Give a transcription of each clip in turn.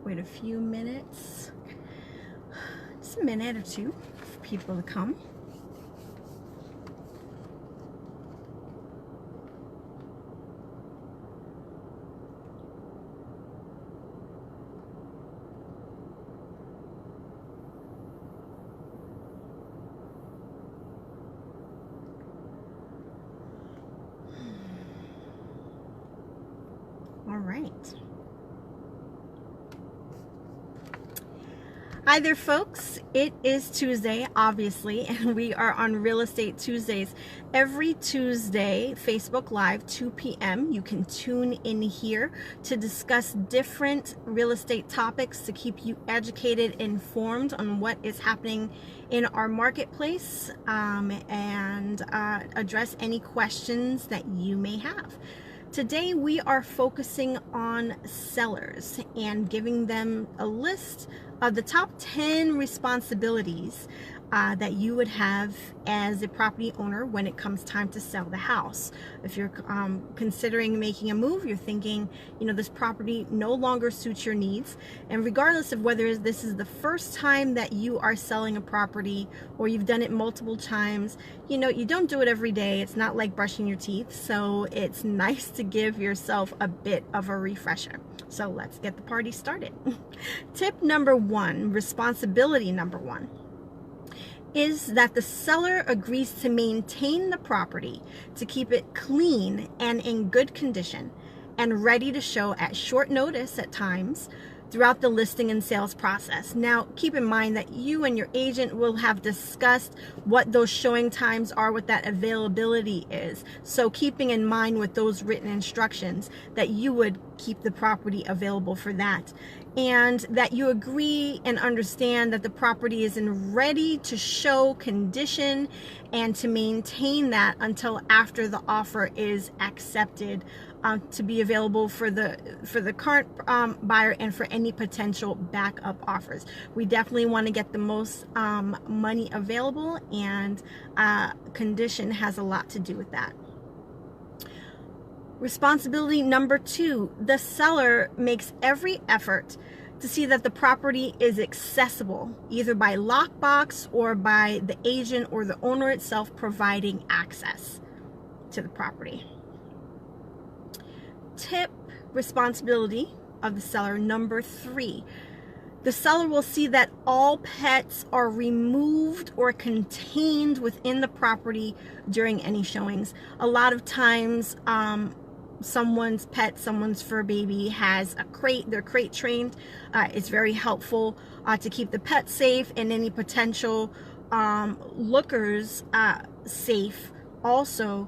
Wait a few minutes, just a minute or two for people to come. All right. Hi there, folks. It is Tuesday, obviously, and we are on Real Estate Tuesdays. Every Tuesday, Facebook Live, 2 p.m. You can tune in here to discuss different real estate topics to keep you educated, informed on what is happening in our marketplace, and address any questions that you may have. Today we are focusing on sellers and giving them a list of the top 10 responsibilities that you would have as a property owner when it comes time to sell the house. If you're considering making a move, you're thinking, this property no longer suits your needs, and regardless of whether this is the first time that you are selling a property or you've done it multiple times, you don't do it every day. It's not like brushing your teeth, so it's nice to give yourself a bit of a refresher. So let's get the party started. Tip number one, responsibility number one, is that the seller agrees to maintain the property to keep it clean and in good condition and ready to show at short notice at times throughout the listing and sales process. Now, keep in mind that you and your agent will have discussed what those showing times are, what that availability is. So keeping in mind with those written instructions that you would keep the property available for that, and that you agree and understand that the property is in ready to show condition and to maintain that until after the offer is accepted, to be available for the current buyer and for any potential backup offers. We definitely want to get the most money available, and condition has a lot to do with that. Responsibility number two, the seller makes every effort to see that the property is accessible, either by lockbox or by the agent or the owner itself providing access to the property. Tip responsibility of the seller number three, the seller will see that all pets are removed or contained within the property during any showings. A lot of times, someone's pet, someone's fur baby has a crate, they're crate trained. It's very helpful to keep the pet safe and any potential lookers safe. Also,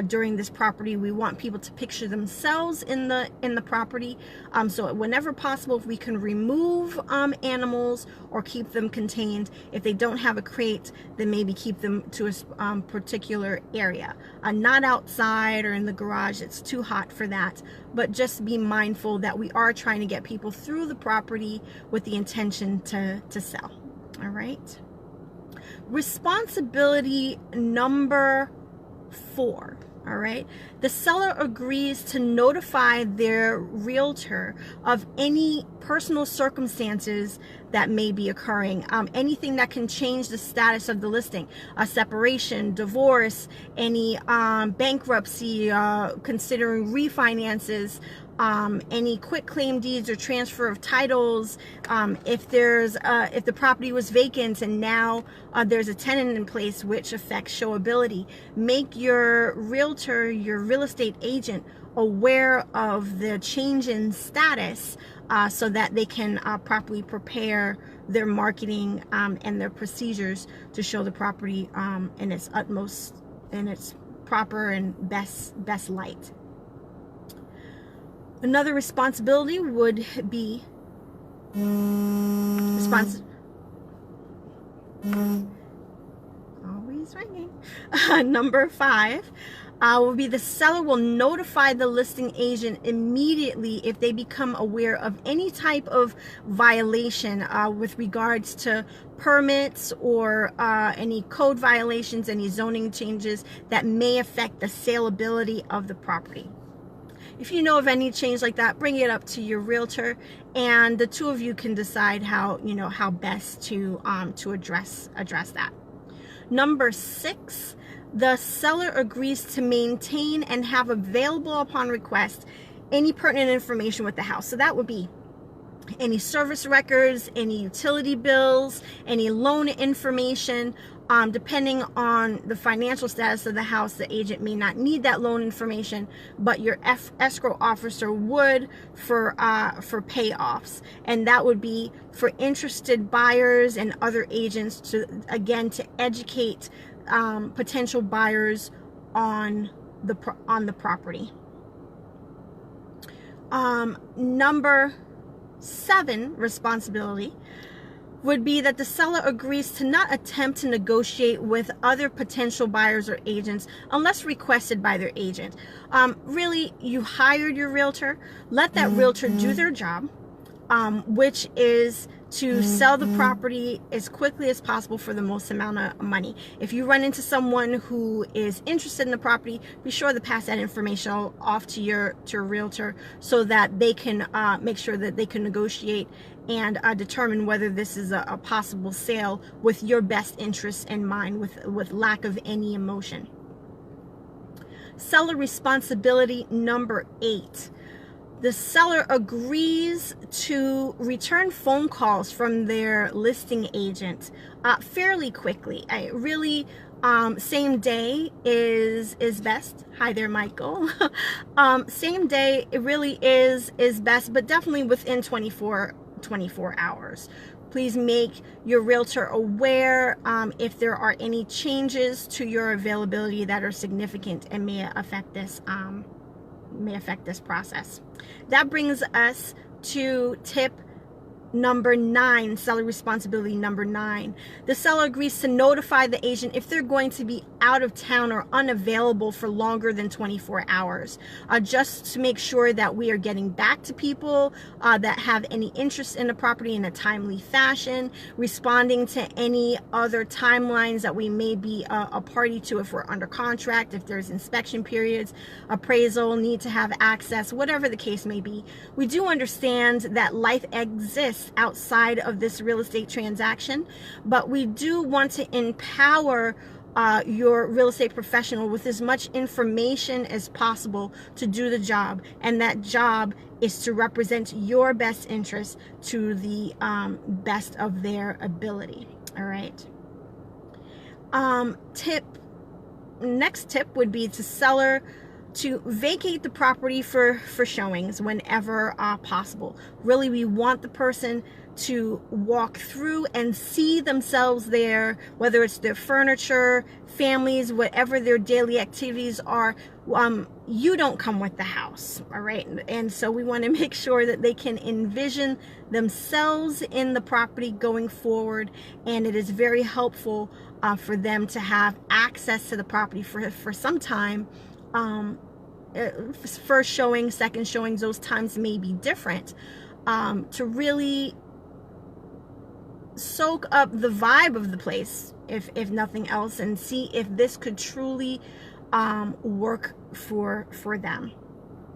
during this property, we want people to picture themselves in the property. So whenever possible, if we can remove animals or keep them contained. If they don't have a crate, then maybe keep them to a particular area, not outside or in the garage. It's too hot for that. But just be mindful that we are trying to get people through the property with the intention to sell. All right. Responsibility number four. All right. The seller agrees to notify their realtor of any personal circumstances that may be occurring, anything that can change the status of the listing, a separation, divorce, any bankruptcy, considering refinances, any quitclaim deeds or transfer of titles, if the property was vacant and now there's a tenant in place, which affects showability. Make your realtor, your real estate agent, aware of the change in status, so that they can properly prepare their marketing and their procedures to show the property in its utmost, in its proper and best light. Another responsibility would be always ringing. Number five will be the seller will notify the listing agent immediately if they become aware of any type of violation with regards to permits or any code violations, any zoning changes that may affect the saleability of the property. If you know of any change like that, bring it up to your realtor, and the two of you can decide how, you know, how best to address that. Number 6, the seller agrees to maintain and have available upon request any pertinent information with the house. So that would be any service records, any utility bills, any loan information. Depending on the financial status of the house, the agent may not need that loan information, but your escrow officer would for payoffs, and that would be for interested buyers and other agents to educate potential buyers on the property. Number 7 responsibility would be that the seller agrees to not attempt to negotiate with other potential buyers or agents unless requested by their agent. Really, you hired your realtor. Let that realtor do their job, which is to sell the property as quickly as possible for the most amount of money. If you run into someone who is interested in the property, be sure to pass that information off to your realtor so that they can make sure that they can negotiate and determine whether this is a possible sale with your best interests in mind, with lack of any emotion. Seller responsibility number 8. The seller agrees to return phone calls from their listing agent fairly quickly. Same day is best. Hi there, Michael. Same day, it really is best, but definitely within 24 hours. Please make your realtor aware if there are any changes to your availability that are significant and may affect this process. That brings us to tip number 9, seller responsibility number 9. The seller agrees to notify the agent if they're going to be out of town or unavailable for longer than 24 hours, just to make sure that we are getting back to people that have any interest in the property in a timely fashion, responding to any other timelines that we may be a party to if we're under contract, if there's inspection periods, appraisal, need to have access, whatever the case may be. We do understand that life exists outside of this real estate transaction, but we do want to empower your real estate professional with as much information as possible to do the job, and that job is to represent your best interest to the best of their ability. All right. Next tip would be to seller to vacate the property for showings whenever possible. Really, we want the person to walk through and see themselves there, whether it's their furniture, families, whatever their daily activities are. You don't come with the house, all right? And so we want to make sure that they can envision themselves in the property going forward, and it is very helpful for them to have access to the property for some time. First showing, second showings, those times may be different, to really soak up the vibe of the place, if nothing else, and see if this could truly work for them.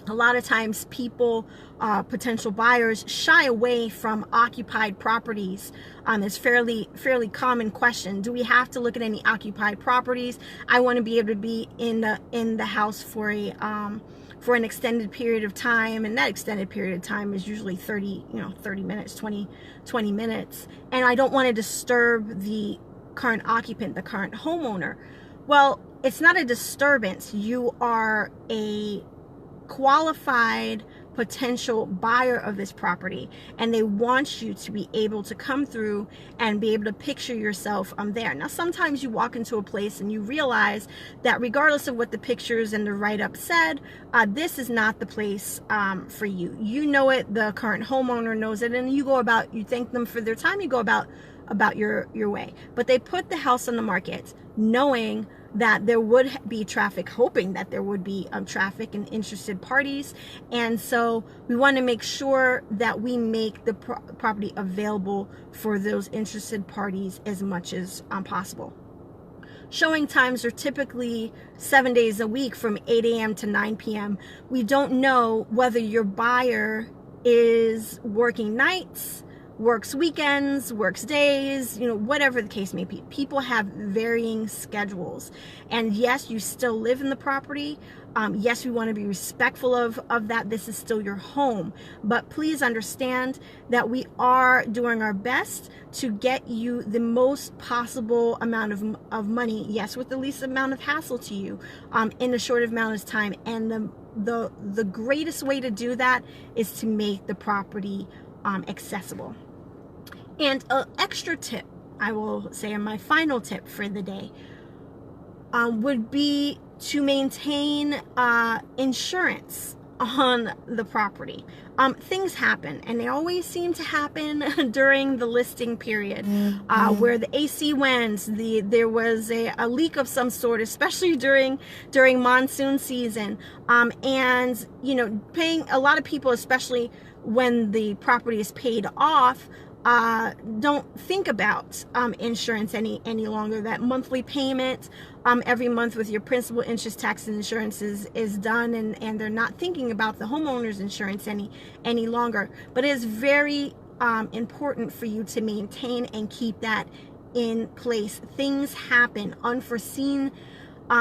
A lot of times people, potential buyers, shy away from occupied properties. It's fairly common question. Do we have to look at any occupied properties? I want to be able to be in the house for an extended period of time, and that extended period of time is usually 30 minutes, 20 minutes, and I don't want to disturb the current occupant, the current homeowner. Well, it's not a disturbance. You are a qualified potential buyer of this property, and they want you to be able to come through and be able to picture yourself there. Now, sometimes you walk into a place and you realize that regardless of what the pictures and the write-up said, this is not the place for you. You know it, the current homeowner knows it, and you thank them for their time, you go about your way. But they put the house on the market knowing that there would be traffic, hoping that there would be traffic and interested parties. And so we want to make sure that we make the property available for those interested parties as much as possible. showing times are typically 7 days a week from 8 a.m. to 9 p.m. We don't know whether your buyer is working nights, works weekends, works days, whatever the case may be. People have varying schedules. And yes, you still live in the property. Yes, we want to be respectful of that. This is still your home. But please understand that we are doing our best to get you the most possible amount of money, yes, with the least amount of hassle to you, in the shortest amount of time. And the greatest way to do that is to make the property accessible. And an extra tip, I will say, and my final tip for the day, would be to maintain insurance on the property. Things happen, and they always seem to happen during the listing period, where the AC went, there was a leak of some sort, especially during monsoon season, and paying a lot of people, especially when the property is paid off, don't think about insurance any longer. That monthly payment every month with your principal, interest, tax, and insurance is done, and they're not thinking about the homeowner's insurance any longer. But it is very important for you to maintain and keep that in place. Things happen, unforeseen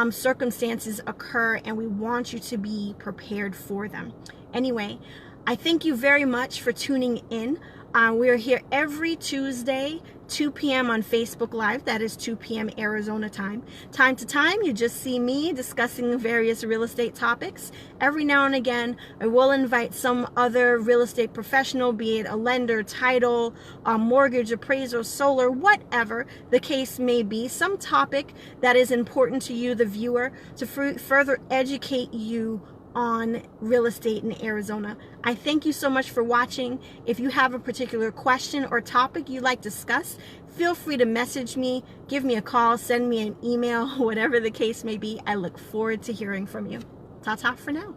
circumstances occur, and we want you to be prepared for them. Anyway, I thank you very much for tuning in. We're here every Tuesday, 2 p.m. on Facebook Live. That is 2 p.m. Arizona time. Time to time, you just see me discussing various real estate topics. Every now and again, I will invite some other real estate professional, be it a lender, title, mortgage, appraiser, solar, whatever the case may be, some topic that is important to you, the viewer, to further educate you on real estate in Arizona. I thank you so much for watching. If you have a particular question or topic you'd like to discuss, feel free to message me, give me a call, send me an email, whatever the case may be. I look forward to hearing from you. Ta-ta for now.